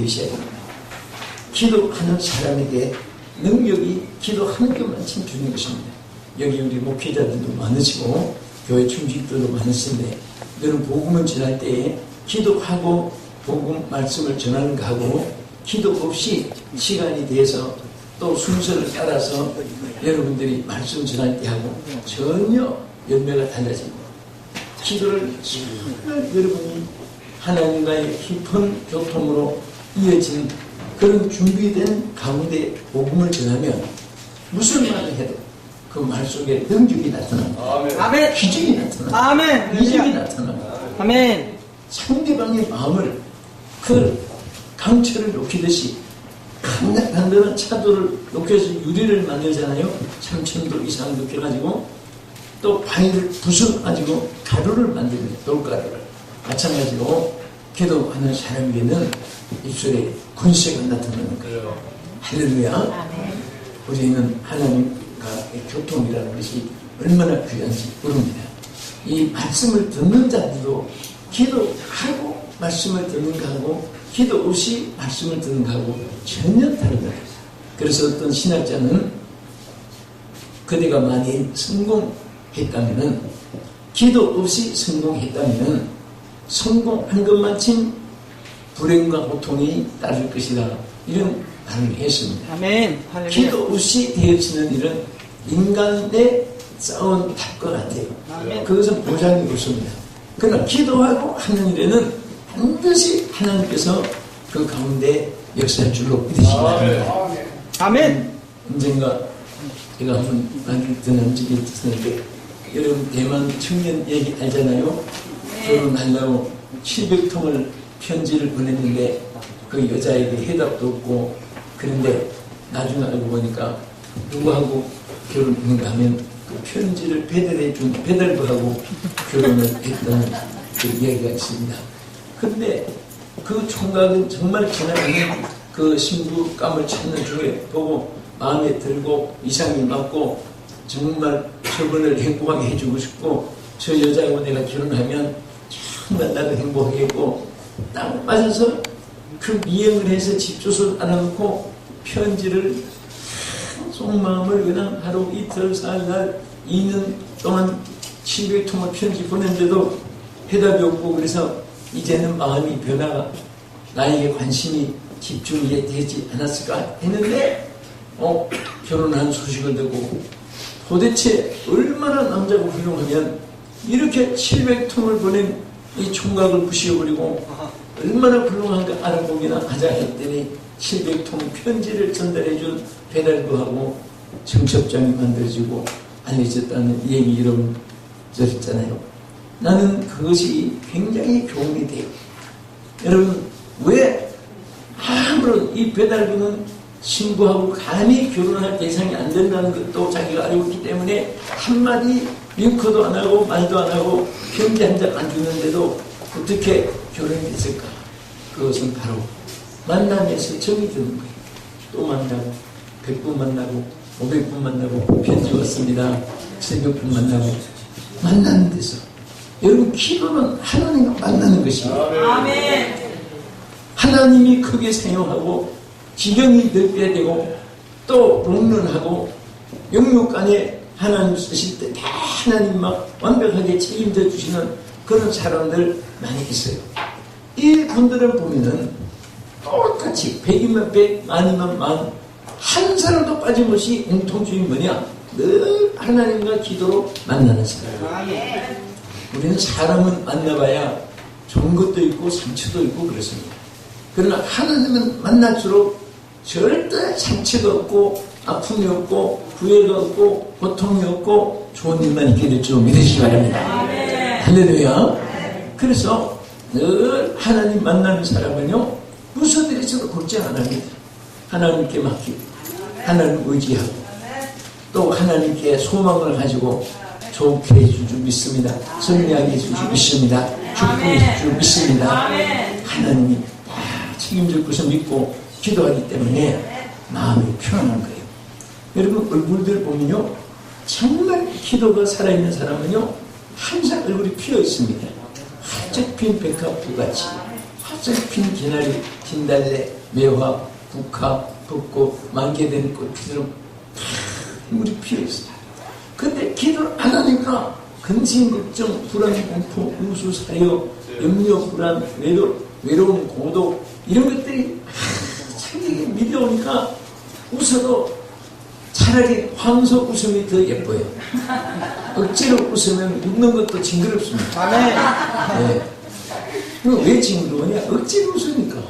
되셔야 됩니다. 기도하는 사람에게 능력이 기도하는 것만큼 주는 것입니다. 여기 우리 목회자들도 많으시고 교회 충직들도 많으신데 너는 복음을 전할 때에 기도하고 복음 말씀을 전하는 거하고 기도 없이 시간이 돼서 또 순서를 따라서 여러분들이 말씀 전할 때 하고 전혀 열매가 달라집니다. 기도를 정말 여러분이 하나님과의 깊은 교통으로 이어진 그런 준비된 가운데 복음을 전하면 무슨 말을 해도 그 말 속에 능력이 나타납니다. 아멘. 기적이 나타납니다. 아멘. 이적이 나타납니다. 아멘. 상대방의 마음을 그 강철을 녹이듯이 단단한 차도를 녹여서 유리를 만들잖아요. 3000도 이상 녹여가지고 또 바위를 부숴가지고 가루를 만듭니다. 돌가루를. 마찬가지로 기도하는 사람에게는 입술에 권세가 나타나는 거예요. 할렐루야. 우리는 하나님과의 교통이라는 것이 얼마나 귀한지 모릅니다. 이 말씀을 듣는 자들도 기도하고 말씀을 듣는 거하고 기도 없이 말씀을 듣는 거하고 전혀 다른 거예요. 그래서 어떤 신학자는 그대가 만일 성공했다면은 기도 없이 성공했다면은 성공한 것만큼 불행과 고통이 따를 것이다. 이런 말을 했습니다. 아멘. 기도 없이 되어지는 일은 인간의 싸운 탑과 같아요. 아멘. 그것은 보장이 없습니다. 그러나 기도하고 하는 일에는 반드시 하나님께서 그 가운데 역사할 줄로 믿으시기 바랍니다. 아멘. 언젠가 제가 한번 많이 듣는 적이 있었는데 여러분 대만 청년 얘기 알잖아요. 결혼하려고 700통을 편지를 보냈는데 그 여자에게 해답도 없고 그런데 나중에 알고 보니까 누구하고 결혼했는가 하면 그 편지를 배달해준 배달부하고 결혼을 했다는 그 이야기가 있습니다. 그런데 그 총각은 정말 지나가는 그 신부감을 찾는 중에 보고 마음에 들고 이상이 맞고 정말 저분을 행복하게 해주고 싶고 저 여자하고 내가 결혼하면 정말 나도 행복하겠고 딱 맞아서 그 미행을 해서 집 주소를 알아놓고 편지를 속마음을 그냥 하루 이틀 사흘날 2년 동안 700통을 편지 보냈는데도 해답이 없고 그래서 이제는 마음이 변화가 나에게 관심이 집중이 되지 않았을까 했는데 결혼한 소식을 듣고 도대체 얼마나 남자가 훌륭하면 이렇게 700통을 보낸 이 총각을 부시어버리고 얼마나 훌륭한가 알아보기나 하자 했더니 700통 편지를 전달해준 배달부하고 청첩장이 만들어지고 알려졌다는 얘기 여러분 들었잖아요. 나는 그것이 굉장히 교훈이 돼요. 여러분 왜 아무런 이 배달부는 신부하고 감히 결혼할 대상이 안 된다는 것도 자기가 알고 있기 때문에 한마디 윙크도 안 하고 말도 안 하고 편지 한 장 안 주는데도 어떻게 결혼이 됐을까? 그것은 바로 만남에서 정이 드는 거예요. 또 만나고 100분 만나고 500분 만나고 편지 왔습니다. 700분 만나고 만나는 데서 여러분 기도는 하나님과 만나는 것이에요. 아멘. 하나님이 크게 사용하고 지경이 넓게 되고 또 롱런하고 영육간에 하나님 쓰실 때 다 하나님 막 완벽하게 책임져 주시는 그런 사람들 많이 있어요. 이 분들을 보면은 똑같이 100이면 100, 만이면 만, 한 사람도 빠짐없이 공통점이 뭐냐? 늘 하나님과 기도로 만나는 사람. 우리는 사람은 만나봐야 좋은 것도 있고 상처도 있고 그렇습니다. 그러나 하나님은 만날수록 절대 상처가 없고 아픔이 없고 후회가 없고 고통이 없고 좋은 일만 있게 될 줄 믿으시기 바랍니다. 할렐루야. 그래서 늘 하나님 만나는 사람은요 무슨 일이 있어도 걱정 안 합니다. 하나님께 맡기고 하나님 의지하고 또 하나님께 소망을 가지고 좋게 해줄 줄 믿습니다. 승리하게 해줄 줄 믿습니다. 축복해 줄 줄 믿습니다. 하나님이 다 책임질 것을 믿고 기도하기 때문에 마음이 편안한 거예요. 여러분 얼굴들 보면요 정말 기도가 살아있는 사람은요 항상 얼굴이 피어 있습니다. 활짝 핀 백합부같이 핀 개나리, 진달래, 매화, 국화, 벚꽃, 만개된 꽃처럼 다 물이 피어있어요. 근데 기도를 안 하니까 근심, 걱정, 불안, 공포, 우수, 사려, 염려, 불안, 외로움, 고독 이런 것들이 자기 밀려오니까 웃어도 차라리 황소 웃음이 더 예뻐요. 억지로 웃으면 웃는 것도 징그럽습니다. 아멘. 네. 왜 징그러우냐? 억지로 웃으니까.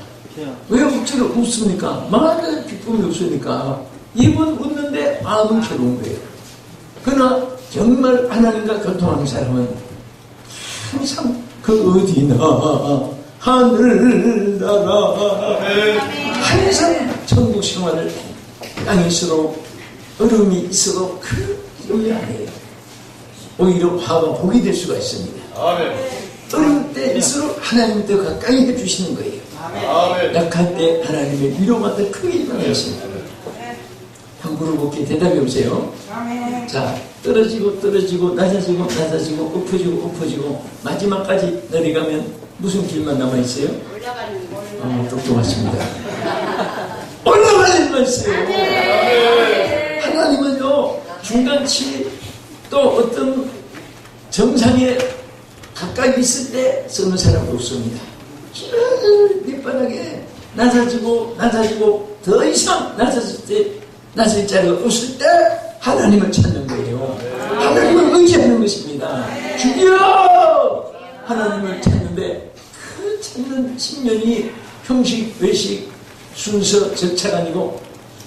왜 억지로 웃습니까? 많은 기쁨이 없으니까. 입은 웃는데 마음은 괴로운 거예요. 그러나 정말 하나님과 교통하는 사람은 항상 그 어디나 하늘나라 항상 천국 생활을 땅에서도 어려움이 있어도 그 염려 안 해요. 오히려 화가 복이 될 수가 있습니다. 어려울 때일수록 하나님 더 가까이 해주시는 거예요. 약할 때 하나님의 위로가 더 크게 일어나십니다. 함부로 곱게 대답해 보세요. 자, 떨어지고 낮아지고 엎어지고 마지막까지 내려가면 무슨 길만 남아있어요? 똑똑하십니다. 올라가는 일만 있어요. 하나님은요, 중간치 또 어떤 정상에 가까이 있을 때 쓰는 사람도 없습니다. 밑바닥에 낮아지고 더 이상 낮을 자리가 없을 때 하나님을 찾는 거예요. 하나님을 의지하는 것입니다. 주여! 하나님을 찾는데 그 찾는 측면이 형식, 외식, 순서, 절차가 아니고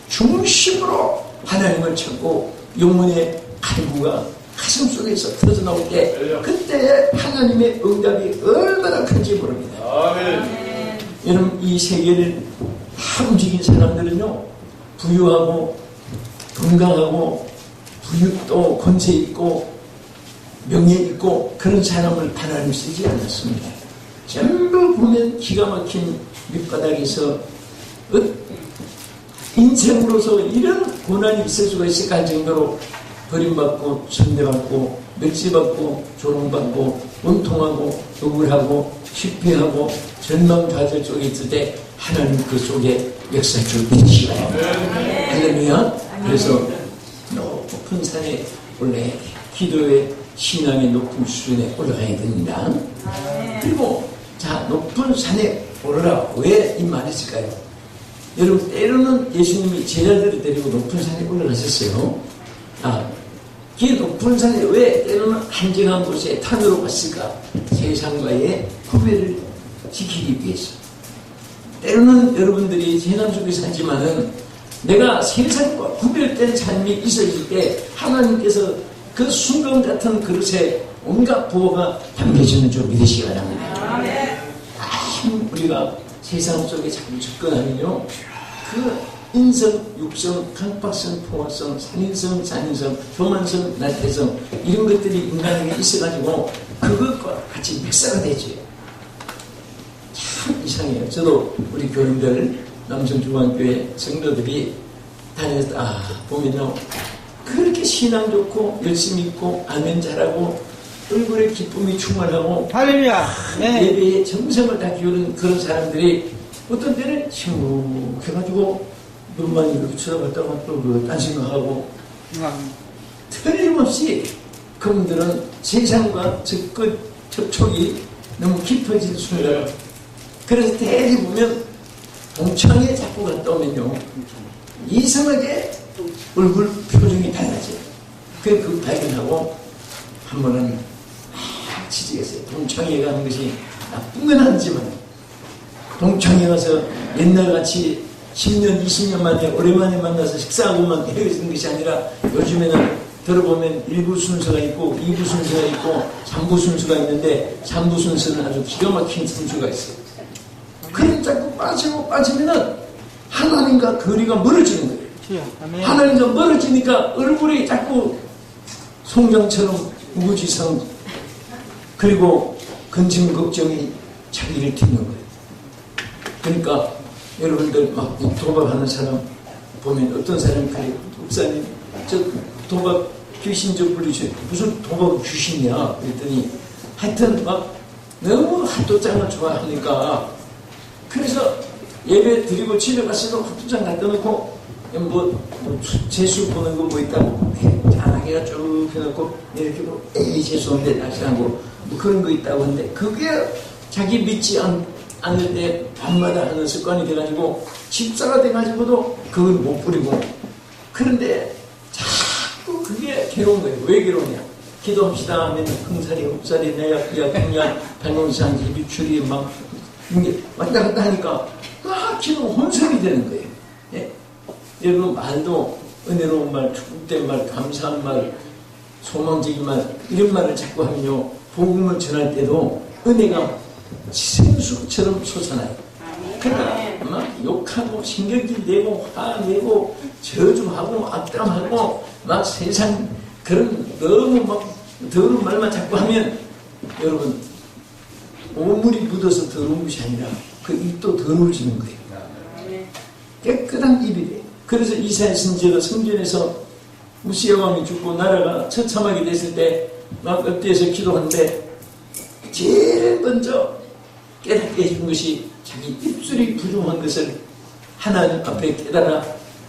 중심으로 하나님을 찾고 영혼의 갈구가 가슴 속에서 터져나올 때 그때 하나님의 응답이 얼마나 큰지 모릅니다. 여러분, 이 세계를 다 움직인 사람들은요, 부유하고 건강하고 또 권세 있고 명예 있고 그런 사람을 하나님 쓰지 않았습니다. 전부 보면 기가 막힌 밑바닥에서 인생으로서 이런 고난이 있을 수가 있을까 할 정도로 버림받고 천대받고 멸시받고 조롱받고 원통하고 억울하고 실패하고 절망좌절 속에 있을 때 하나님 그 속에 역사 줄 믿으시고 할렐루야. 그래서 높은 산에 원래 기도의 신앙의 높은 수준에 올라가야 됩니다. 그리고 자, 높은 산에 오르라. 왜 이 말이 있을까요? 여러분, 때로는 예수님이 제자들을 데리고 높은 산에 올라가셨어요. 그 높은 산에 왜 때로는 한정한 곳에 탄으로 갔을까? 세상과의 구별을 지키기 위해서. 때로는 여러분들이 세상 속에 살지만은 내가 세상과 구별된 삶이 있어질 때 하나님께서 그 순간 같은 그릇에 온갖 부호가 담겨지는 줄 믿으시기 바랍니다. 우리가 세상 속에 자꾸 접근하면요, 그 인성, 육성, 강박성, 포화성, 산인성, 잔인성, 교만성, 날태성 이런 것들이 인간에게 있어가지고 그것과 같이 믹스가 되죠. 참 이상해요. 저도 우리 교인들 남성중앙교회 성도들이 다녀서 보면요, 그렇게 신앙 좋고 열심히 있고 아멘 잘하고 얼굴에 기쁨이 충만하고 할렐루야. 네. 예배에 정성을 다 기울이는 그런 사람들이 어떤 때는 침묵해가지고 눈만 이렇게 쳐다봤다가 또 딴 생각하고 틀림없이 그분들은 세상과 접촉이 너무 깊어진 순간, 그래서 대리 보면 동창회 자꾸 갔다 오면요, 이상하게 얼굴 표정이 달라져요. 그래서 그걸 발견하고 한 번은 지지겠어요. 동창회 가는 것이 나쁜 건 아니지만 동창회 가서 옛날같이 10년, 20년 만에 오랜만에 만나서 식사하고만 헤어지는 것이 아니라 요즘에는 들어보면 1부 순서가 있고 2부 순서가 있고 3부 순서가 있는데 3부 순서는 아주 기가 막힌 순서가 있어요. 그럼 자꾸 빠지면은 하나님과 거리가 멀어지는 거예요. 하나님과 멀어지니까 얼굴이 자꾸 송장처럼 우거지성, 그리고 근심 걱정이 자기를 딛는 거예요. 그러니까 여러분들 막 도박하는 사람 보면 어떤 사람이 그래요. 목사님, 저 도박 귀신 좀 불리셔요. 무슨 도박 귀신이야? 그랬더니 하여튼 막 너무 한도장을 좋아하니까 예배 드리고 집에 가서도 화투장 갖다 놓고 재수 보는 거 뭐 있다고 자기가 쭉 해놓고 이렇게 에이 재수없는데 다시 하고 뭐 그런 거 있다고 하는데 그게 자기 믿지 않을 때 밤마다 하는 습관이 돼가지고 집사가 돼가지고도 그걸 못 부리고 그런데 자꾸 그게 괴로운 거예요. 왜 괴로우냐? 기도합시다 하면 흥살이 흡살이 내약 그냥 발롱산 비추리 막 이게 왔다 갔다 하니까 기도 혼선이 되는 거예요. 예? 여러분 말도 은혜로운 말, 축복된 말, 감사한 말, 소망적인 말 이런 말을 자꾸 하면요 복음을 전할 때도 은혜가 생수처럼 솟아나요. 그러나 막 욕하고 신경질 내고 화내고 저주하고 악담하고 막 세상 그런 너무 막 더러운 말만 자꾸 하면 여러분 오물이 묻어서 더러운 것이 아니라 그 입도 더러워지는 거예요. 깨끗한 입이 돼요. 그래서 이사야 선지자가 성전에서 우시야 왕이 죽고 나라가 처참하게 됐을 때 막 엎드려서 기도하는데 제일 먼저 깨닫게 해준 것이 자기 입술이 부족한 것을 하나님 앞에 깨달아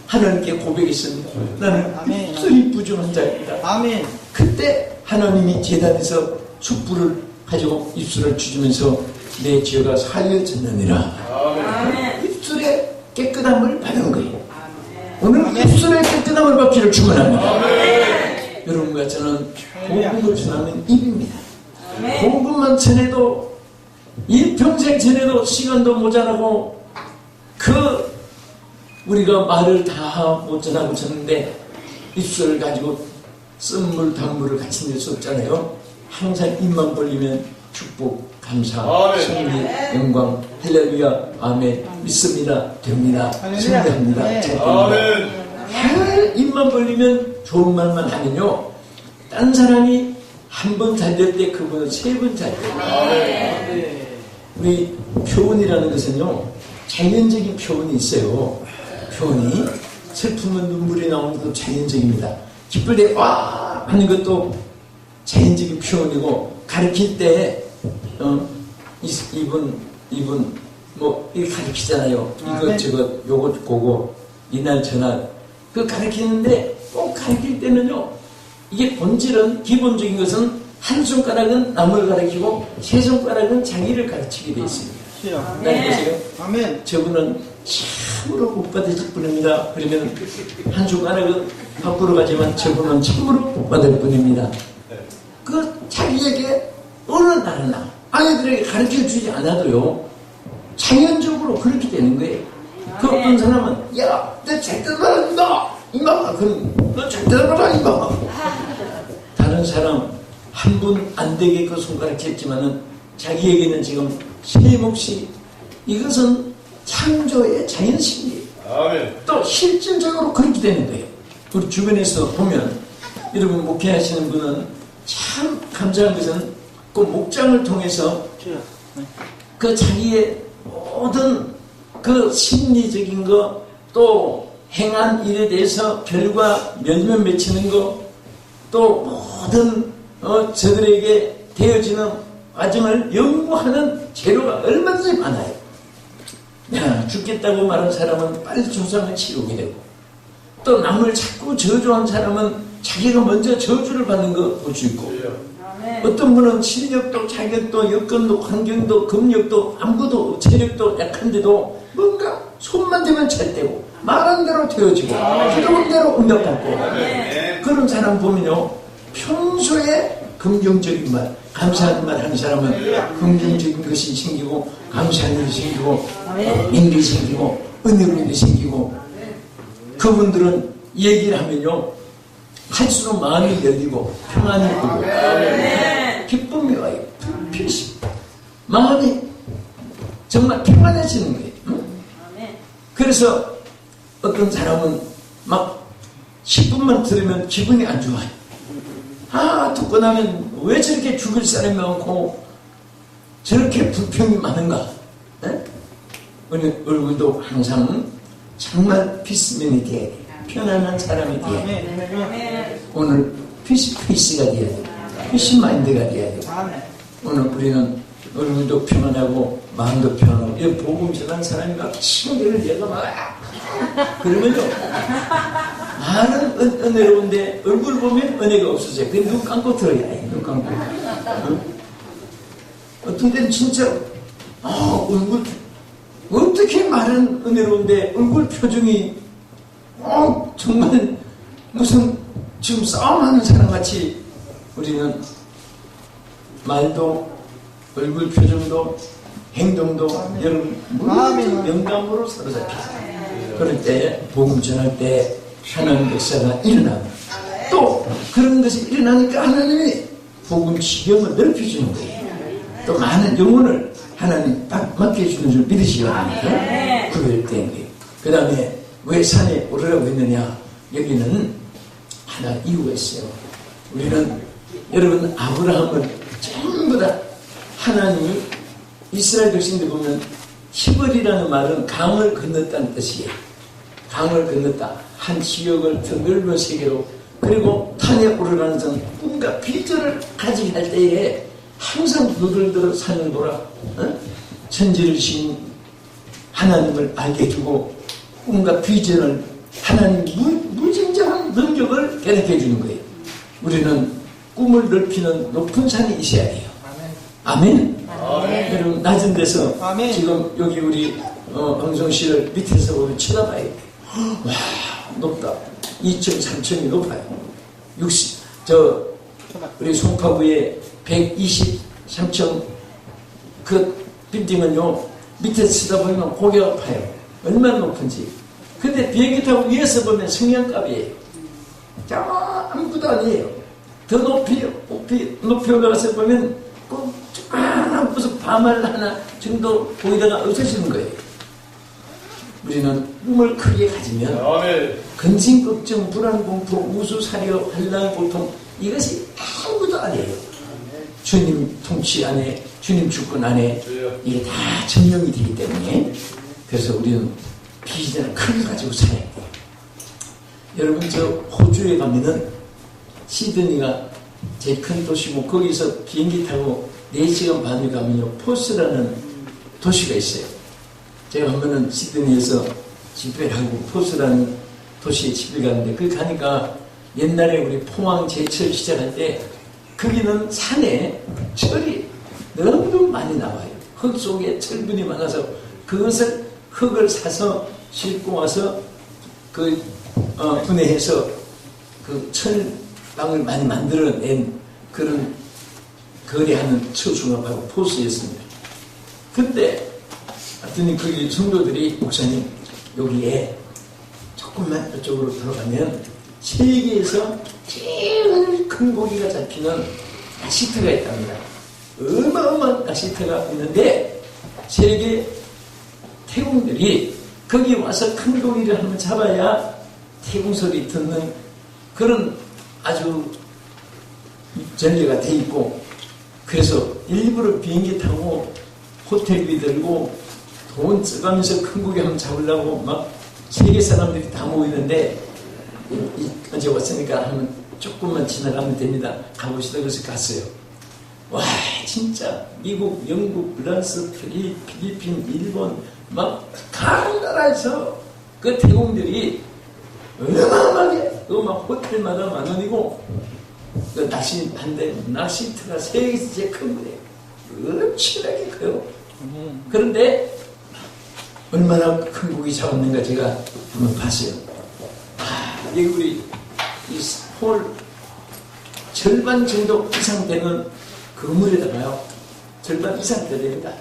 하나님께 고백했습니다. 나는 아멘. 입술이 부족한 자입니다. 아멘. 그때 하나님이 제단에서 촛불을 가지고 입술을 주주면서 내 죄가 사려졌느니라. 입술의 깨끗함을 받은 거예요. 오늘 입술의 깨끗함을 받기를 축원합니다. 여러분과 저는 복음을 전하는 입입니다. 복음만 전해도 일평생 전해도 시간도 모자라고 우리가 말을 다 못 전하고 쳤는데 입술을 가지고 쓴물 단물을 같이 낼 수 없잖아요. 항상 입만 벌리면 축복, 감사, 승리, 영광, 할렐루야, 아멘, 믿습니다, 됩니다, 승리합니다, 잘됩니다. 입만 벌리면 좋은 말만 하면요 딴 사람이 한 번 잘 될 때 그분은 세 번 잘 돼요. 우리 표현이라는 것은요 자연적인 표현이 있어요. 표현이 슬프면 눈물이 나오는 것도 자연적입니다. 기쁠 때 와 하는 것도 자연적인 표현이고 가르칠 때 이분 뭐 이렇게 가르치잖아요. 이거 저거 요거 그거 이날 저날 그 가르치는데 꼭 가르칠 때는요 이게 본질은 기본적인 것은 한 손가락은 남을 가르치고 세 손가락은 자기를 가르치게 되어 있습니다. 보세요. 아멘. 저분은 참으로 복 받으실 분입니다. 그러면 한 손가락은 밖으로 가지만 저분은 참으로 복 받을 분입니다. 그 자기에게 어느 나라나 아이들에게 가르쳐주지 않아도요 자연적으로 그렇게 되는 거예요. 그 어떤 사람은 야, 너 절대로 말한다 이마 그럼 너 절대로 말아 이마 다른 사람 한 분 안 되게 그 손가락 쳤지만은 자기에게는 지금 세 몫이 이것은 창조의 자연신이에요. 또 실질적으로 그렇게 되는 거예요. 우리 주변에서 보면 여러분 목회하시는 분은 참 감사한 것은 그 목장을 통해서 그 자기의 모든 그 심리적인 거 또 행한 일에 대해서 결과 몇몇 맺히는 거 또 모든 저들에게 되어지는 과정을 연구하는 재료가 얼마든지 많아요. 야, 죽겠다고 말한 사람은 빨리 조상을 치르게 되고 또 남을 자꾸 저주한 사람은 자기가 먼저 저주를 받는 거 볼 수 있고 어떤 분은 실력도 자격도 여건도 환경도 금력도 아무것도 체력도 약한데도 뭔가 손만 대면 잘 되고 말한 대로 되어지고 기도한 대로 응답받고 그런 사람 보면요 평소에 긍정적인 말 감사하는 말 하는 사람은 긍정적인 것이 생기고 감사하는 것이 생기고 인물이 생기고 은혜로운 것이 생기고 그분들은 얘기를 하면요 할수록 마음이 열리고 평안이 오고 기쁨이 와요. 피시 마음이 정말 평안해지는 거예요. 그래서 어떤 사람은 막 10분만 들으면 기분이 안 좋아요. 듣고 나면 왜 저렇게 죽을 사람이 많고 저렇게 불평이 많은가. 얼굴도 항상 정말 피스맨이 돼야 돼. 편안한 사람이 돼야 돼. 오늘 피스가 돼야 돼. 피스 마인드가 돼야 돼. 오늘 우리는 얼굴도 평안하고 마음도 편하고, 이 복음 전한 사람이 막 친구를 얘가 막, 그러면요, 말은 은혜로운데, 얼굴 보면 은혜가 없어져요. 그냥 눈 감고 들어야 해, 눈 감고. 응? 어떤 때는 진짜, 얼굴, 어떻게 말은 은혜로운데, 얼굴 표정이, 정말, 무슨, 지금 싸움하는 사람 같이, 우리는 말도, 얼굴 표정도, 행동도, 여러분, 무슨 영감으로 사로잡히죠. 그럴 때, 복음 전할 때, 하나님 역사가 일어나고, 또, 그런 것이 일어나니까 하나님이 복음 지경을 넓혀주는 거예요. 또 많은 영혼을 하나님 딱 맡겨주는 줄 믿으시기 바랍니다. 구별된 게. 그 다음에 왜 산에 오르라고 했느냐? 여기는 하나 이유가 있어요. 우리는 여러분 아브라함을 전부 다 하나님이 이스라엘 백성들 보면 히브리라는 말은 강을 건넜다는 뜻이에요. 강을 건넜다. 한 지역을 더 넓은 세계로. 그리고 산에 오르라는 것은 꿈과 비전을 가지게 할 때에 항상 누들들어 산을 돌아 천지를 신 하나님을 알게 해주고 꿈과 비전을 하나님 무진장한 능력을 깨닫게 해주는 거예요. 우리는 꿈을 넓히는 높은 산이 있어야 돼요. 아멘. 여러분 낮은 데서 아멘. 지금 여기 우리 방송실을 밑에서 보면 쳐다봐야 돼요. 와 높다. 2층 3층이 높아요. 우리 송파구에 123층 그 빌딩은요 밑에서 쳐다보면 고개가 아파요. 얼마나 높은지. 근데 비행기 타고 위에서 보면 성냥갑이에요. 아무것도 아니에요. 더 높이 올라가서 보면 꼭 무슨 밤알 하나 정도 보이다가 없어지는 거예요. 우리는 꿈을 크게 가지면 근심, 걱정, 불안, 공포, 우수, 사려, 환난, 고통 이것이 아무것도 아니에요. 주님 통치 안에, 주님 주권 안에 이게 다 증명이 되기 때문에 그래서 우리는 비전을 크게 가지고 살아야 돼요. 여러분 저 호주에 가면은 시드니가 제일 큰 도시고 거기서 비행기 타고 4시간 반에 가면요 포스라는 도시가 있어요. 제가 한 번은 시드니에서 집회를 하고 포스라는 도시에 집에 가는데 거기 가니까 옛날에 우리 포항 제철 시작할 때 거기는 산에 철이 너무 많이 나와요. 흙 속에 철분이 많아서 그것을 흙을 사서 싣고 와서 분해해서 그 철방을 많이 만들어낸 그런 거래하는 처중업하고 포스였습니다. 근데 하여튼 거기 성도들이 목사님 여기에 조금만 이쪽으로 들어가면 세계에서 제일 큰 고기가 잡히는 낚시터가 있답니다. 어마어마한 낚시터가 있는데 세계 태국들이 거기 와서 큰 고기를 한번 잡아야 태국 소리 듣는 그런 아주 전례가 돼 있고 그래서 일부러 비행기 타고 호텔비 들고 돈 써가면서 큰 고기 한번 잡으려고 막 세계 사람들이 다 모이는데 어제 왔으니까 한번 조금만 지나가면 됩니다. 가보시다 그래서 갔어요. 와 진짜 미국, 영국, 프랑스, 필리핀, 일본 막 각 나라에서 그 태국들이 어마어마하게 막 호텔마다 10,000원이고 그 낚시터가 세계에서 제일 큰 거예요. 엄청나게 커요. 그런데 얼마나 큰 고기 잡았는가 제가 한번 봤어요. 여기 우리 이 홀 절반 정도 이상 되는 그물에다가요. 절반 이상 됩니다.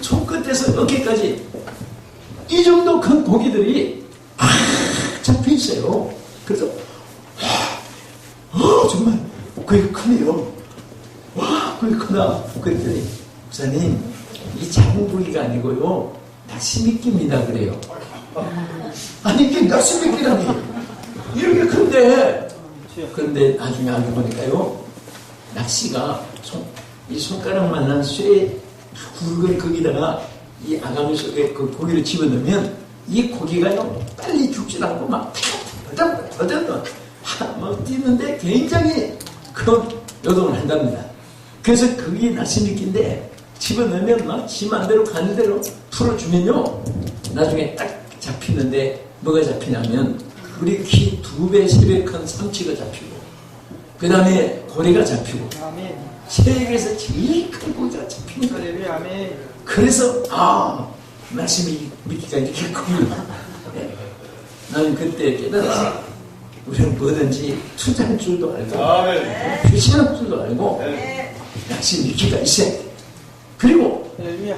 손끝에서 어깨까지 이 정도 큰 고기들이 잡혀 있어요. 그래서 정말 그게 크네요. 와 그게 크다. 그랬더니 목사님 이 작은 고기가 아니고요 낚시미끼입니다 그래요. 아니 이게 낚시미끼라니 이렇게 큰데 그런데 나중에 알고 보니까요 낚시가 이 손가락만한 쇠 굵은 거기다가 이 아가미 속에 그 고기를 집어넣으면 이 고기가요 빨리 죽지 않고 막 막 뛰는데 굉장히 큰 요동을 한답니다. 그래서 그게 낚시미끼인데 집어넣으면 막 지 맘대로 가는 대로 풀어주면요. 나중에 딱 잡히는데 뭐가 잡히냐면 우리 키 2배, 3배 큰 삼치가 잡히고 그 다음에 고래가 잡히고 세계에서 제일 큰 고기가 잡히는 거예요. 그래서 말씀이 믿기가 이렇게 큽니다. 네. 나는 그때 깨달았어. 우리는 뭐든지 투자할 줄도 알고 표시할 줄도 알고 역시 믿기가 있어야 돼. 그리고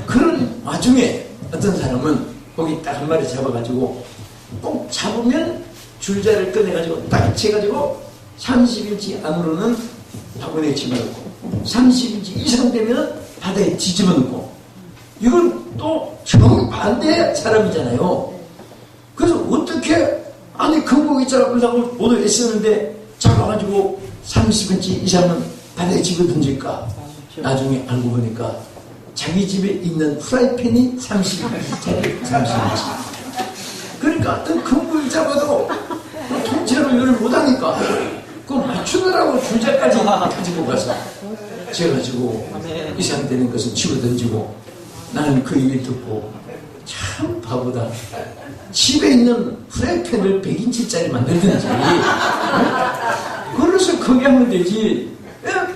그런 와중에 어떤 사람은 고기 딱 한 마리 잡아가지고 꼭 잡으면 줄자를 꺼내가지고 딱 채가지고 30인치 안으로는 바구니에 집어넣고 30인치 이상 되면 바다에 뒤집어넣고 이건 또 정반대 사람이잖아요. 그래서 어떻게 아니 큰 고기 잡으려고 모두 애쓰는데 잡아가지고 30인치 이상은 바다에 집어던질까? 나중에 알고 보니까 자기 집에 있는 프라이팬이 30인치짜리 30인치. 그러니까 어떤 큰 고기 잡아도 통째로 이걸 못하니까 그거 맞추느라고 줄자까지 가지고 가서 재가지고 이상되는 것은 집어던지고 나는 그 얘기 듣고 참 바보다. 집에 있는 프라이팬을 100인치짜리 만들든지 그래서 크게 하면 되지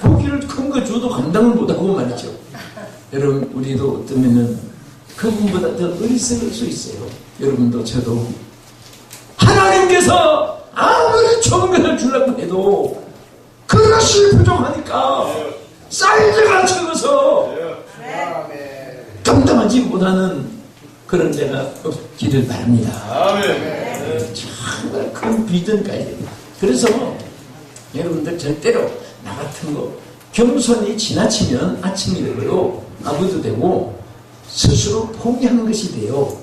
고기를 큰 거 줘도 감당을 못하고 말이죠. 여러분 우리도 어쩌면은 그분보다 더 어리석을 수 있어요. 여러분도 저도 하나님께서 아무리 좋은 것을 주려고 해도 그것이 부족하니까 사이즈가 적어서 감당하지 못하는 그런 데가 없기를 바랍니다. 정말 큰 비전 가야 됩니다. 그래서 여러분들 절대로 나 같은 거 겸손이 지나치면 아침이 되고요 아부도 되고 스스로 포기하는 것이 돼요.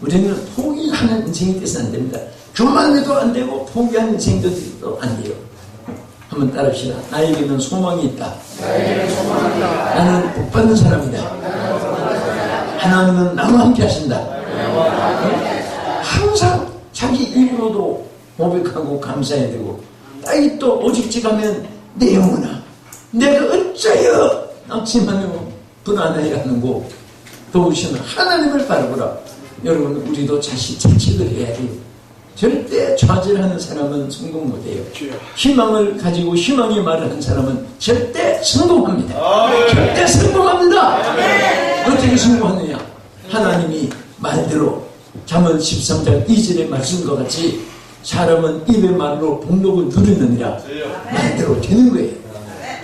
우리는 포기하는 인생이 돼서는 안 됩니다. 교만해도 안 되고 포기하는 인생도 안 돼요. 한번 따라합시다. 나에게는 소망이 있다. 나는 복 받는 사람이다. 하나님은 나와 함께 하신다. 항상 자기 입으로도 고백하고 감사해야 되고 딸이 또 오직직하면 내 영혼아 내가 어쩌여 낙심하며 불안해 하는고 도우시는 하나님을 바라보라. 여러분 우리도 자책을 해야 돼요. 절대 좌절하는 사람은 성공 못해요. 희망을 가지고 희망의 말을 하는 사람은 절대 성공합니다. 절대 성공합니다. 어떻게 성공하느냐? 하나님이 말대로 잠언 13장 2절의 말씀과 같이 사람은 입의 말로 복록을 누리느니라 말대로 되는 거예요.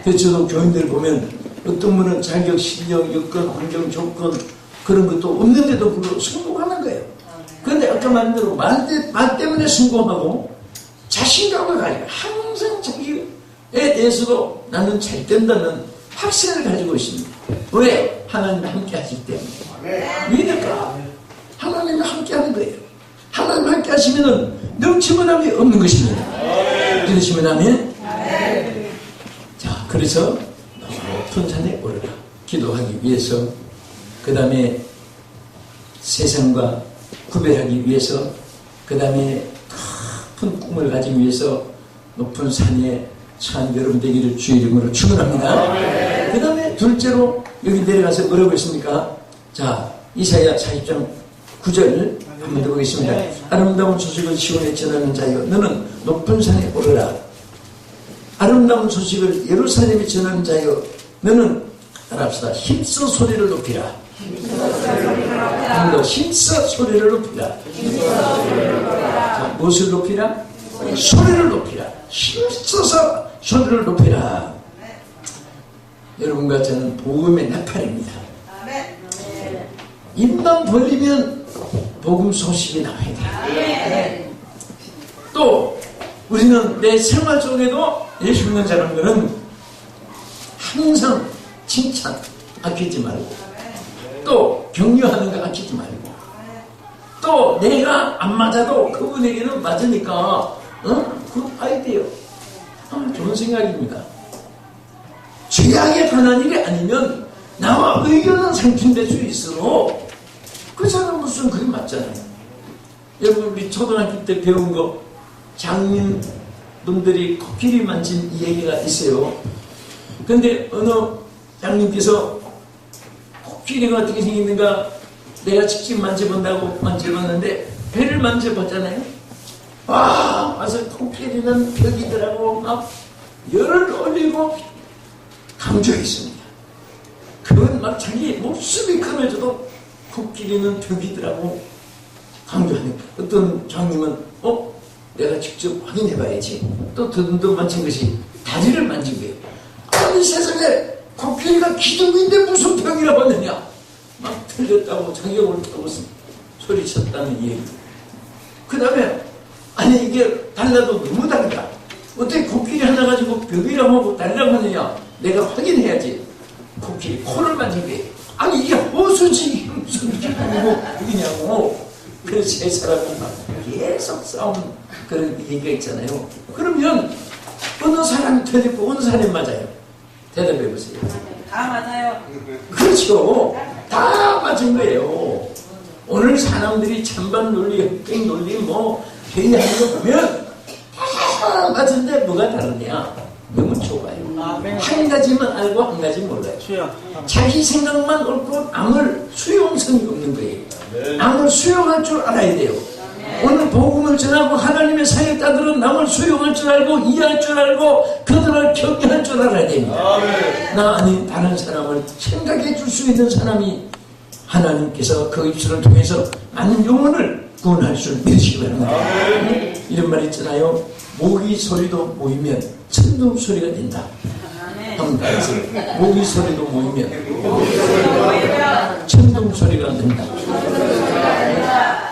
그래서 저도 교인들 보면 어떤 분은 자격, 실력, 여건, 환경, 조건 그런 것도 없는데도 불구하고 성공하는 거예요. 그런데 아까 말대로 말 때문에 성공하고 자신감을 가지고 항상 자기에 대해서도 나는 잘 된다는 확신을 가지고 있습니다. 왜? 하나님이 함께 하실 때문에. 왜일까? 하나님이 함께 하는 거예요. 하나님 함께 하시면은 넘치는 함이 없는 것입니다. 그러시면 하면 자, 그래서 높은 산에 오르라 기도하기 위해서 그 다음에 세상과 구별하기 위해서 그 다음에 큰 꿈을 가지기 위해서 높은 산에 처한 여러분 되기를 주의 이름으로 축원합니다. 그 다음에 둘째로 여기 내려가서 뭐라고 했습니까? 자, 이사야 40장 9절 한번 더 보겠습니다. 아름다운 소식을 시온에 전하는 자여 너는 높은 산에 오르라. 아름다운 소식을 예루살렘에 전하는 자여 너는 따라합시다. 힘써 소리를 높이라. 힘써 소리를 높이라. 자, 무엇을 높이라? 소리를 높이라. 힘써서 소리를 높이라. 여러분과 저는 복음의 나팔입니다. 입만 벌리면 복음 소식이 나와야 돼요. 또 우리는 내 생활 속에도 예수 믿는 사람들은 항상 칭찬 아끼지 말고 또 격려하는 거 아끼지 말고 또 내가 안 맞아도 그분에게는 맞으니까 그 아이디어 좋은 생각입니다. 죄악에 관한 일이 아니면 나와 의견은 상충될 수 있어도 그 사람 무슨 그게 맞잖아요. 여러분 우리 초등학교 때 배운 거 장님분들이 코끼리 만진 이 얘기가 있어요. 근데 어느 장님께서 코끼리가 어떻게 생겼는가 내가 직접 만져본다고 만져봤는데 배를 만져봤잖아요. 와서 코끼리는 벽이더라고 막 열을 올리고 강조했습니다. 그건 막 자기 목숨이 끊어져도 코끼리는 벽이더라고 강조하니까 어떤 장님은 내가 직접 확인해봐야지 또 더듬더 만진 것이 다리를 만진 거예요. 아니 세상에 코끼리가 기둥인데 무슨 벽이라고 하느냐 막 틀렸다고 자기가 옳다고 소리쳤다는 얘기. 그 다음에 아니 이게 달라도 너무 다르다. 어떻게 코끼리 하나 가지고 벽이라고 하고 달라고 하느냐 내가 확인해야지. 코끼리 코를 만진 게 아니 이게 호수지 무슨 기둥이고 벽이냐고. 그래서 세 사람이 막 계속 싸우는 그런 얘기가 있잖아요. 그러면 어느 사람이 틀리고 어느 사람이 맞아요? 대답해 보세요. 다 맞아요. 그렇죠. 다 맞은 거예요. 오늘 사람들이 찬반 논리, 흑백 논리, 회의하는 거 보면 다 맞은데 뭐가 다르냐? 너무 좁아요. 한 가지만 알고 한 가지 몰라요. 자기 생각만 옳고 남을 수용성이 없는 거예요. 남을 수용할 줄 알아야 돼요. 오늘 복음을 전하고 하나님의 사역자들은 남을 수용할 줄 알고 이해할 줄 알고 그들을 격려할 줄 알아야 됩니다. 나 아닌 다른 사람을 생각해 줄 수 있는 사람이 하나님께서 그 입술을 통해서 많은 영혼을 구원할 줄 믿으시기 바랍니다. 이런 말 있잖아요. 모기 소리도 모이면 천둥 소리가 된다. 한번 따라하세요. 모기 소리도 모이면 천둥 소리가 된다.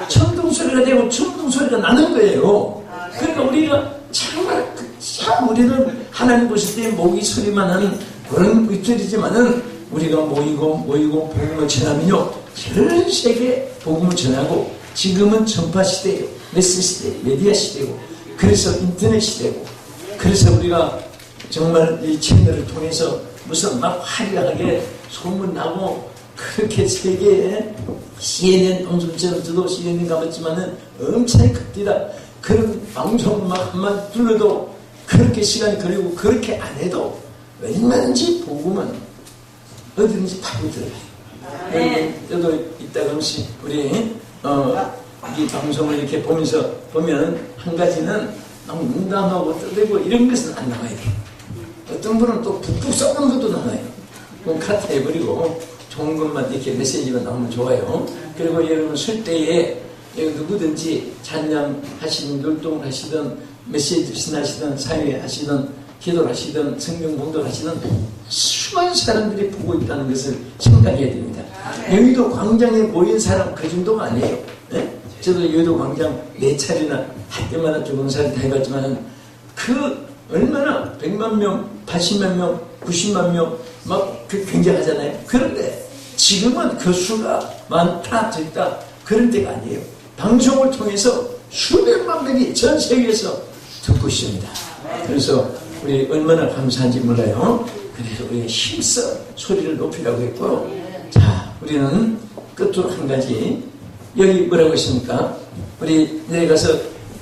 천둥 소리가 되고 천둥 소리가 나는 거예요. 그러니까 우리가 정말 참 우리는 하나님 보실 때 모기 소리만 하는 그런 입술이지만은 우리가 모이고 복음을 전하면요 전 세계에 복음을 전하고 지금은 전파 시대예요. 메시지 시대, 메디아 시대고 그래서 인터넷 시대고 그래서 우리가 정말 이 채널을 통해서 무슨 막 화려하게 소문나고 그렇게 세계에 CNN 방송처럼 저도 CNN 가봤지만은 엄청 큽니다. 그런 방송 막 한번 불러도 그렇게 시간이 걸리고 그렇게 안 해도 웬만한지 복음은 어디든지 파고들어요. 저도 이따 음식 우리 이 방송을 이렇게 보면서 보면 한 가지는 너무 농담하고 떠들고 이런 것은 안 나와야 돼요. 어떤 분은 또 북북 썩는 것도 나와요. 그럼 카트해버리고 좋은 것만 이렇게 메시지가 나오면 좋아요. 그리고 여러분 쉴 때에 누구든지 찬양하시든 율동을 하시든 메시지 신하시든 사회하시든 기도를 하시든 성경 봉독을 하시든 수많은 사람들이 보고 있다는 것을 생각해야 됩니다. 여의도 광장에 모인 사람 그 정도가 아니에요. 네? 저도 여의도 광장 4차례나 할 때마다 조봉사를 다 해봤지만 그 얼마나 100만 명, 80만 명, 90만 명 막 굉장하잖아요. 그런데 지금은 그 수가 많다 적다 그런 때가 아니에요. 방송을 통해서 수백만 명이 전 세계에서 듣고 있습니다. 그래서 우리 얼마나 감사한지 몰라요. 그래서 우리 힘써 소리를 높이라고 했고요. 자, 우리는 끝으로 한 가지 여기 뭐라고 했습니까? 우리 내려가서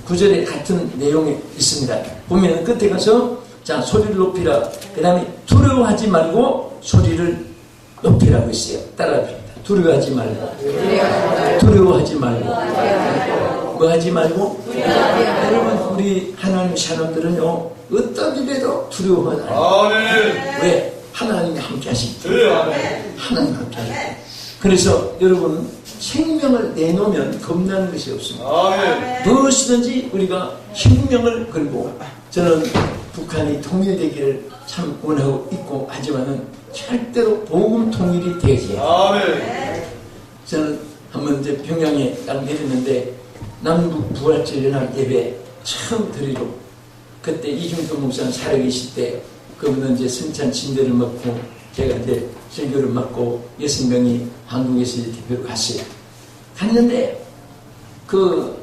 9절에 같은 내용이 있습니다. 보면 끝에 가서 자 소리를 높이라. 그 다음에 두려워하지 말고 소리를 높이라고 했어요. 따라합시다. 두려워하지 말고. 두려워하지 말고. 뭐 하지 말고? 여러분 우리 하나님 사람들은요 어떤 일에도 두려워하지 않아요. 왜? 하나님이 함께 하시기 때문에. 하나님 함께 하시기 때문에. 그래서 여러분 생명을 내놓으면 겁나는 것이 없습니다. 무엇이든지 우리가 생명을 걸고 저는 북한이 통일되기를 참 원하고 있고 하지만은 절대로 복음 통일이 되지. 저는 한번 이제 평양에 딱 내렸는데 남북 부활절이나 예배 처음 드리러 그때 이중도 목사는 살아계실 때 그분은 이제 승찬 침대를 맡고 제가 이제 설교를 맡고 6명이 한국에서 대표로 갔어요. 갔는데 그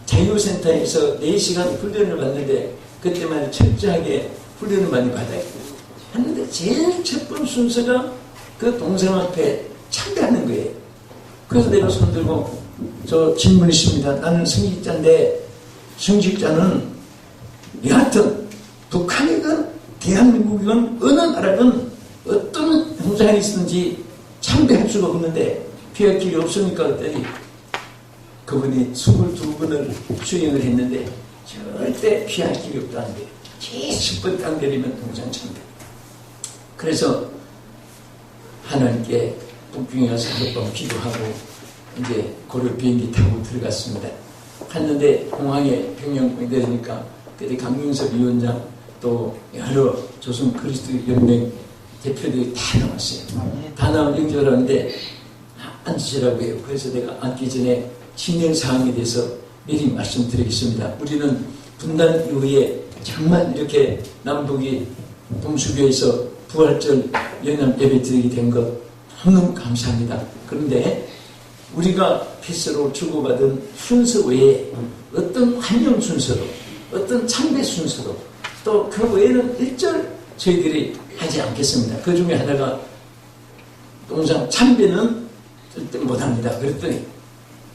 자유센터에서 4시간 훈련을 받는데 그때만 철저하게 훈련을 많이 받아요. 했는데 제일 첫 번째 순서가 그 동상 앞에 참배하는 거예요. 그래서 내가 손들고 저 질문 있습니다. 나는 성직자인데 성직자는 여하튼 북한이든 대한민국이든 어느 나라든 어떤 형상이 있든지 참배할 수가 없는데 피할 길이 없으니까 그랬더니 그분이 22번을 수행을 했는데 절대 피할 길이 없다는 거예요. 10번 딱 내리면 동상 참배. 그래서 하나님께 북경에 가서 한번 기도하고 이제 고려 비행기 타고 들어갔습니다. 갔는데 공항에 평양공에 내리니까 그때 강용석 위원장 또 여러 조선 그리스도 연맹 대표들이 다 나왔어요. 다 나온 영접을 하는데 앉으시라고 해요. 그래서 내가 앉기 전에 진행사항에 대해서 미리 말씀드리겠습니다. 우리는 분단 이후에 정말 이렇게 남북이 동수교에서 부활절 연합 예배 드리게 된 것 너무 감사합니다. 그런데 우리가 패스로 주고받은 순서 외에 어떤 환영 순서도 어떤 참배 순서도 또 그 외에는 일절 저희들이 하지 않겠습니다. 그 중에 하나가 동상 참배는 절대 못합니다. 그랬더니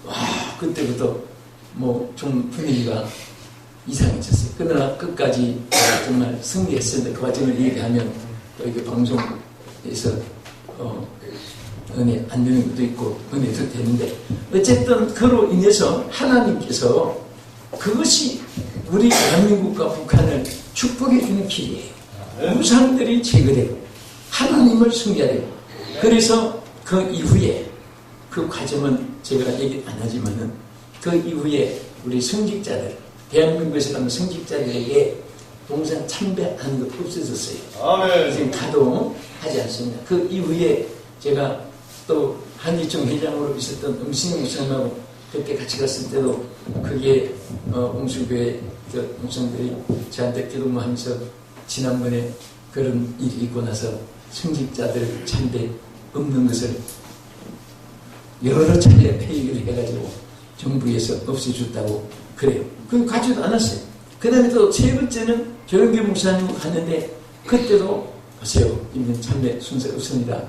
와 그때부터 뭐 좀 분위기가 이상해졌어요. 그러나 끝까지 정말 승리했었는데 그 과정을 얘기하면 또 이게 방송에서 은혜 안 되는 것도 있고 은혜도 되는데 어쨌든 그로 인해서 하나님께서 그것이 우리 대한민국과 북한을 축복해 주는 길이에요. 우상들이 제거되고 하나님을 숭배하고 그래서 그 이후에 그 과정은 제가 얘기 안 하지만은 그 이후에 우리 성직자들 대한민국에서 가는 성직자들에게 동상 참배하는 것 없어졌어요. 아멘. 지금 가도 하지 않습니다. 그 이후에 제가 또 한기총 회장으로 있었던 음신영 목사님하고 그때 같이 갔을 때도 그게 옹수교회 목사님들이 저한테 기도하면서 지난번에 그런 일이 있고 나서 성직자들 참배 없는 것을 여러 차례 회의를 해가지고 정부에서 없애줬다고 그래요. 그거 가지도 않았어요. 그 다음에 또 세 번째는 조영기 목사님 갔는데 그때도 보세요. 이번 참배 순서 없습니다.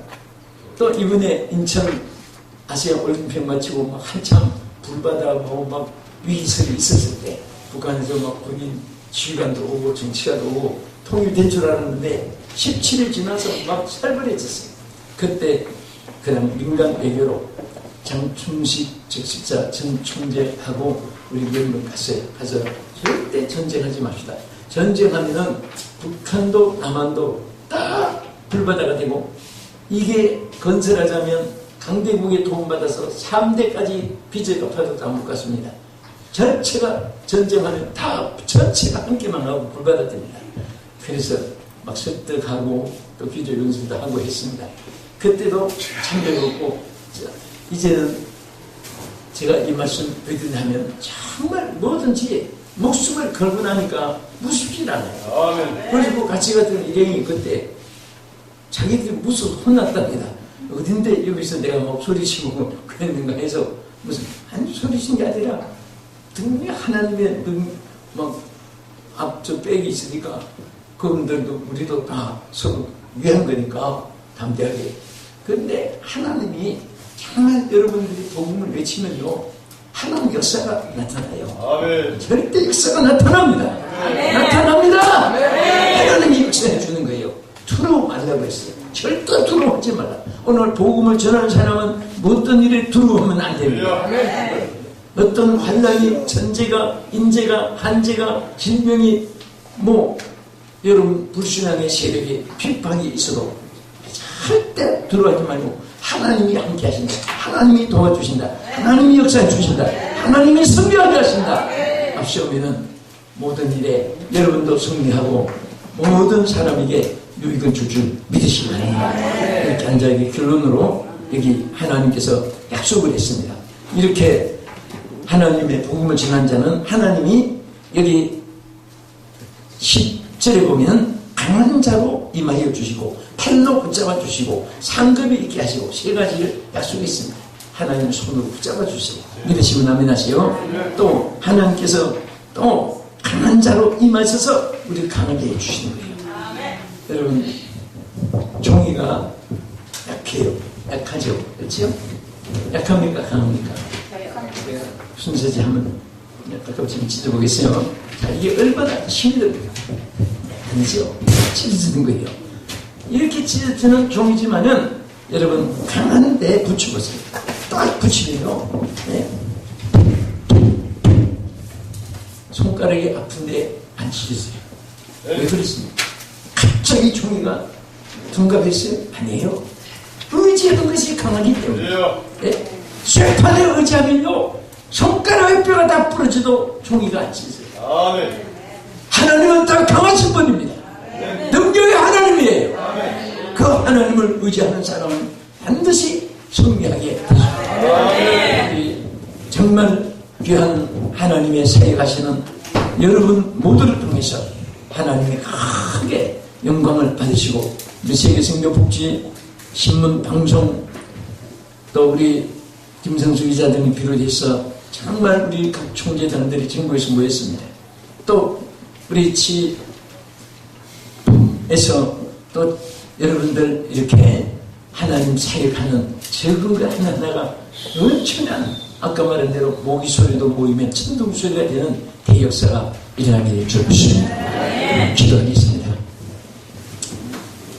또 이번에 인천 아시아 올림픽 마치고 막 한참 불바다하고 막 위기설이 있었을 때 북한에서 막 군인 지휘관도 오고 정치가도 오고 통일된 줄 알았는데 17일 지나서 막 살벌해졌어요. 그때 그냥 민간 외교로 장충식 적십자 전 총재하고 우리 면로 갔어요. 가서 절대 전쟁하지 맙시다. 전쟁하면은 북한도 남한도 딱 불바다가 되고 이게 건설하자면 강대국의 도움받아서 3대까지 빚을 갚아도 다 못 갚습니다. 전체가 전쟁하면 다 전체가 함께만 하고 불바다 됩니다. 그래서 막 설득하고 또 기조 연습도 하고 했습니다. 그때도 참배가 없고 이제는 제가 이 말씀 왜 드리냐면 정말 뭐든지 목숨을 걸고 나니까 무섭지 않아요. 그리고 같이 갔던 일행이 그때 자기들이 무서워 혼났답니다. 어딘데 여기서 내가 막 소리치고 그랬는가 해서 무슨 아니 소리친 게 아니라 등에 하나님의 막 앞저 백이 있으니까 그분들도 우리도 다 서로 위한 거니까 담대하게. 그런데 하나님이 정말 여러분들이 복음을 외치면요 하나님 역사가 나타나요. 아멘. 절대 역사가 나타납니다. 아멘. 나타납니다. 아멘. 하나님이 역사해 주는 거예요. 두려워 말라고 했어요. 절대 두려워하지 말라. 오늘 복음을 전하는 사람은 어떤 일에 두려워하면 안 됩니다. 아멘. 어떤 환란이 전제가 인재가 한재가 질병이 뭐 여러분 불신앙의 세력이 핍박이 있어도 절대 두려워하지 말고 하나님이 함께 하신다. 하나님이 도와주신다. 하나님이 역사해 주신다. 하나님이 승리하게 하신다. 앞서오면은 모든 일에 여러분도 승리하고 모든 사람에게 유익을 줄 줄 믿으시기 바랍니다. 이렇게 앉아있기 결론으로 여기 하나님께서 약속을 했습니다. 이렇게 하나님의 복음을 전한 자는 하나님이 여기 10절에 보면 강한 자로 임하여 주시고 팔로 붙잡아 주시고 상급이 있게 하시고 세 가지를 약속했습니다. 하나님 손으로 붙잡아 주시고 믿으시면 아멘 하시오. 또 하나님께서 또 강한 자로 임하셔서 우리를 강하게 해주시는 거예요. 여러분 종이가 약해요. 약하죠. 그렇죠? 약합니까? 강합니까? 순서지 한번 아까 지금 찢어보겠어요. 자, 이게 얼마나 힘이 듭니까? 아니죠? 찢어지는 거예요. 이렇게 찢어지는 종이지만은 여러분 강한 데 붙여보세요. 딱 붙이면요, 네. 손가락이 아픈데 안 찢으세요. 왜 그렇습니까? 갑자기 종이가 둔갑했어요? 아니에요. 의지하는 것이 강하기 때문에. 네? 쇠판에 의지하면요, 손가락의 뼈가 다 부러져도 종이가 안 찢어요. 하나님은 딱 강하신 분입니다. 능력의 하나님이에요. 그 하나님을 의지하는 사람은 반드시 승리하게 하십니다. 정말 귀한 하나님의 사역하시는 여러분 모두를 통해서 하나님이 크게 영광을 받으시고, 우리 세계선교복지 신문 방송 또 우리 김성수 기자 등이 비롯해서 정말 우리 각 총재단들이 전국에서 모였습니다. 또 우리 치에서 또 여러분들 이렇게 하나님 사역하는 저그가 하나하나가 엄청난, 아까 말한 대로 모기 소리도 모이면 천둥 소리가 되는 대역사가 일어나게 될 줄 믿습니다. 기도하겠습니다.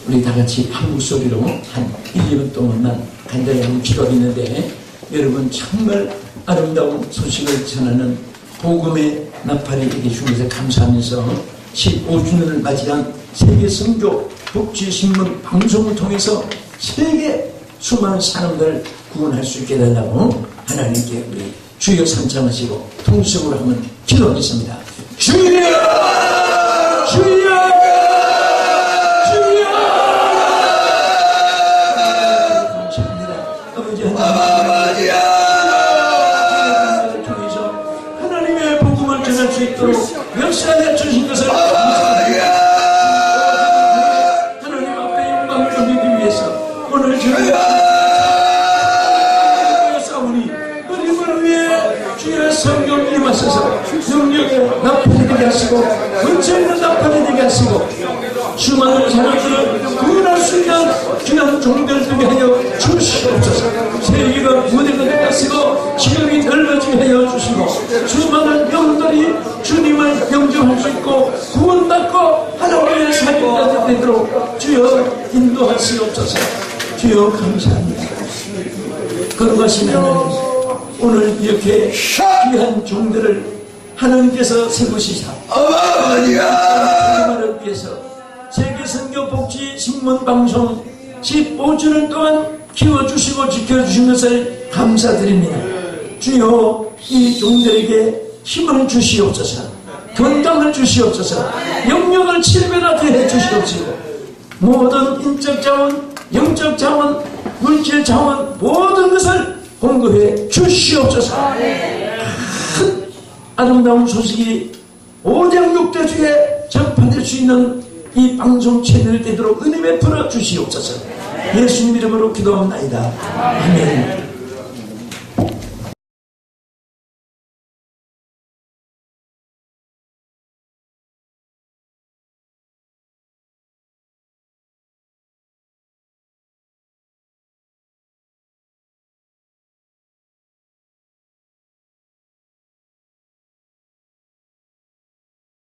우리 다 같이 한국 소리로 한 1, 2분 동안만 간단히 한번 기도하겠는데, 여러분 정말 아름다운 소식을 전하는 복음의 나팔이 되게 주셔서 감사하면서 15주년을 맞이한 세계 선교 복지 신문 방송을 통해서 세계 수많은 사람들을 구원할 수 있게 해달라고 하나님께 우리 주여 삼창하시고 통성으로 한번 기도하겠습니다. 주여! 주여! 주여! 감사합니다. 아버지 하나님, 통해서 하나님의 복음을 전할 수 있도록 역사해 주신 것을 감사합니다. 하나님 앞에 영광을 돌리기 위해서 오늘 저희가 싸우니 우리를 위해 주의 성령 임하셔서 영역의 나팔이 되게 하시고 근처에 있는 나팔이 되게 하시고 수많은 사람들을 구원할 수 있는 귀한 종들 되게 하여 주시옵소서. 세계가 무대가 되게 하시고 지역이 넓어지게 하여 주시고 수많은 영들이 주님을 영접할 수 있고 구원받고 하나님의 사역자가 되도록 주여 인도하시옵소서. 주여 감사합니다. 거룩하신 하나님, 오늘 이렇게 귀한 종들을 하나님께서 세우시사 하나님을 위해서 세계선교복지 신문방송 15주년 동안 키워주시고 지켜주신 것을 감사드립니다. 주여 이 종들에게 힘을 주시옵소서, 건강을 주시옵소서, 영역을 7배나 더해 주시옵시고 모든 인적 자원, 영적 자원, 물질 자원 모든 것을 공급해 주시옵소서. 큰 아름다운 소식이 5장 6대주에 전파될 수 있는 이 방송 채널이 되도록 은혜 베풀어 주시옵소서. 예수님 이름으로 기도합니다. 아멘.